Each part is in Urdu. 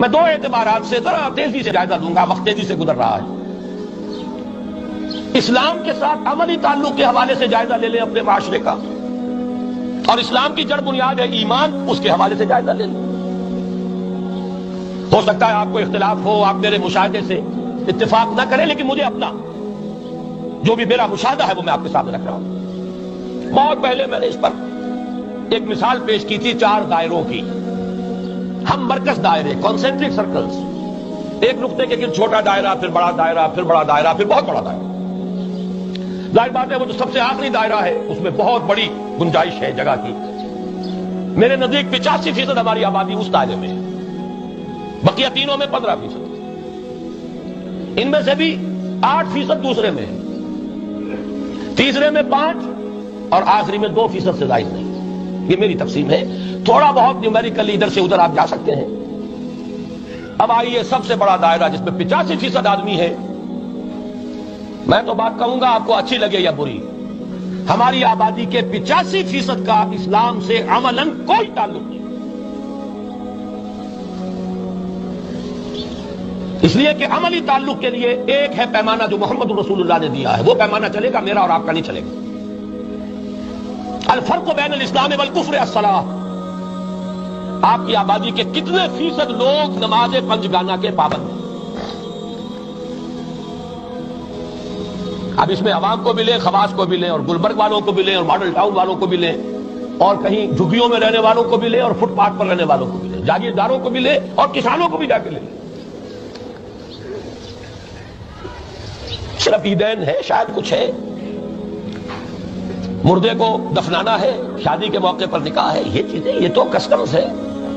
میں دو اعتبارات سے ذرا تیزی سے جائزہ لوں گا، وقت تیزی سے گزر رہا ہے۔ اسلام کے ساتھ عملی تعلق کے حوالے سے جائزہ لے لیں اپنے معاشرے کا، اور اسلام کی جڑ بنیاد ہے ایمان، اس کے حوالے سے جائزہ لے لیں۔ ہو سکتا ہے آپ کو اختلاف ہو، آپ میرے مشاہدے سے اتفاق نہ کریں، لیکن مجھے اپنا جو بھی میرا مشاہدہ ہے وہ میں آپ کے سامنے رکھ رہا ہوں۔ بہت پہلے میں نے اس پر ایک مثال پیش کی تھی 4 دائروں کی، ہم مرکز دائرے، کانسنٹرک سرکلز، ایک نقطے کے گرد چھوٹا دائرہ، پھر بڑا دائرہ، پھر بڑا دائرہ، پھر بہت بڑا دائرہ۔ ظاہر بات ہے وہ جو سب سے آخری دائرہ ہے اس میں بہت بڑی گنجائش ہے جگہ کی۔ میرے نزدیک 85% ہماری آبادی اس دائرے میں ہے، بقیہ تینوں میں 15%، ان میں سے بھی 8% دوسرے میں ہے، تیسرے میں 5 اور آخری میں 2% سے زائد نہیں۔ یہ میری تقسیم ہے، تھوڑا بہت نیومیریکلی ادھر سے ادھر آپ جا سکتے ہیں۔ اب آئیے سب سے بڑا دائرہ جس میں 85% آدمی ہے، میں تو بات کہوں گا آپ کو اچھی لگے یا بری، ہماری آبادی کے 85% کا اسلام سے عملاً کوئی تعلق نہیں، اس لیے کہ عملی تعلق کے لیے ایک ہے پیمانہ جو محمد رسول اللہ نے دیا ہے، وہ پیمانہ چلے گا، میرا اور آپ کا نہیں چلے گا۔ الفرق بین الاسلام والکفر الصلاۃ۔ آپ کی آبادی کے کتنے فیصد لوگ نماز پنجگانہ کے پابند ہیں؟ اب اس میں عوام کو بھی لیں، خواص کو بھی لیں، اور گلبرگ والوں کو بھی لیں، اور ماڈل ٹاؤن والوں کو بھی لیں، اور کہیں جھگیوں میں رہنے والوں کو بھی لیں، اور فٹ پاتھ پر رہنے والوں کو بھی لیں، جاگیرداروں کو بھی لیں، اور کسانوں کو بھی جا کے لیں۔ صرف عیدین ہے، شاید کچھ ہے، مردے کو دفنانا ہے، شادی کے موقع پر نکاح ہے، یہ چیزیں یہ تو کسٹمز ہے،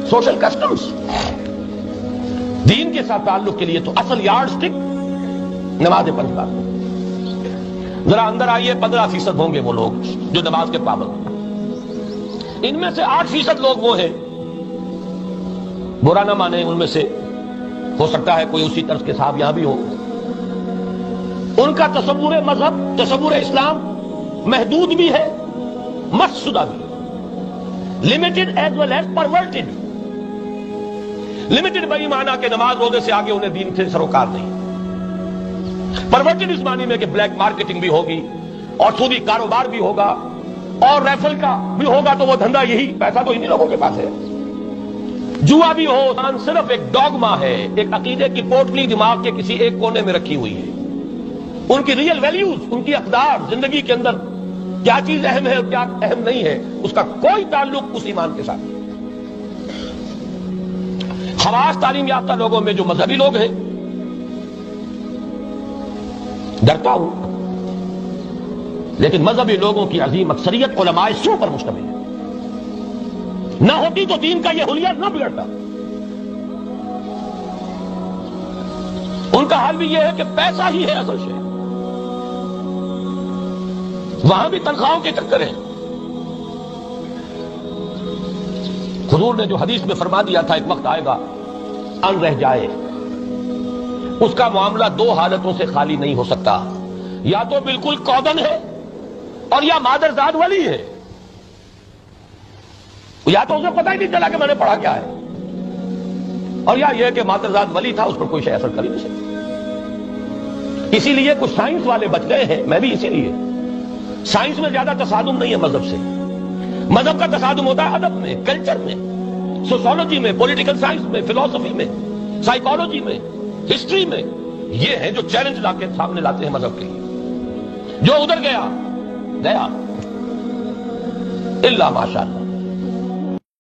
سوشل کسٹمز۔ دین کے ساتھ تعلق کے لیے تو اصل یارڈ سٹک نماز پنجگانہ۔ ذرا اندر آئیے، 15% ہوں گے وہ لوگ جو نماز کے پابند ہیں، ان میں سے 8% لوگ وہ ہیں، برا نہ مانے ان میں سے، ہو سکتا ہے کوئی اسی طرز کے صاحب یہاں بھی ہو، ان کا تصور مذہب، تصور اسلام محدود بھی ہے، مسشدہ بھی، limited as well as perverted. Limited بئی معنی کہ نماز روزے سے آگے انہیں دین سے سروکار نہیں، پرورٹڈ اس معنی میں کہ بلیک مارکیٹنگ بھی ہوگی، اور سودی کاروبار بھی ہوگا، اور ریفل کا بھی ہوگا، تو وہ دھندا یہی، پیسہ تو انہی لوگوں کے پاس ہے۔ جوا بھی ہو، صرف ایک ڈوگما ہے، ایک عقیدے کی پوٹلی دماغ کے کسی ایک کونے میں رکھی ہوئی ہے۔ ان کی ریئل ویلیوز، ان کی اقدار، زندگی کے اندر کیا چیز اہم ہے اور کیا اہم نہیں ہے، اس کا کوئی تعلق اس ایمان کے ساتھ۔ خواص تعلیم یافتہ لوگوں میں جو مذہبی لوگ ہیں، ڈرتا ہوں، لیکن مذہبی لوگوں کی عظیم اکثریت علماء سو پر مشتمل ہے، نہ ہوتی تو دین کا یہ حلیہ نہ بگڑتا۔ ان کا حال بھی یہ ہے کہ پیسہ ہی ہے اصل شے، وہاں بھی تنخواہوں کے چکر ہیں۔ حضور نے جو حدیث میں فرما دیا تھا ایک وقت آئے گا ان رہ جائے، اس کا معاملہ 2 حالتوں سے خالی نہیں ہو سکتا، یا تو بالکل کودن ہے، اور یا مادرزاد ولی ہے، یا تو اسے پتہ ہی نہیں چلا کہ میں نے پڑھا کیا ہے، اور یا یہ کہ مادرزاد ولی تھا، اس پر کوئی شے اثر کر ہی نہیں سکتی۔ اسی لیے کچھ سائنس والے بچ گئے ہیں، میں بھی اسی لیے۔ سائنس میں زیادہ تصادم نہیں ہے مذہب سے، مذہب کا تصادم ہوتا ہے ادب میں، کلچر میں، سوسیولوجی میں، پولیٹیکل سائنس میں، فلسفی میں، سائیکالوجی میں، ہسٹری میں۔ یہ ہیں جو چیلنج لا کے سامنے لاتے ہیں مذہب کے لیے۔ جو ادھر گیا گیا، الا ماشاء اللہ۔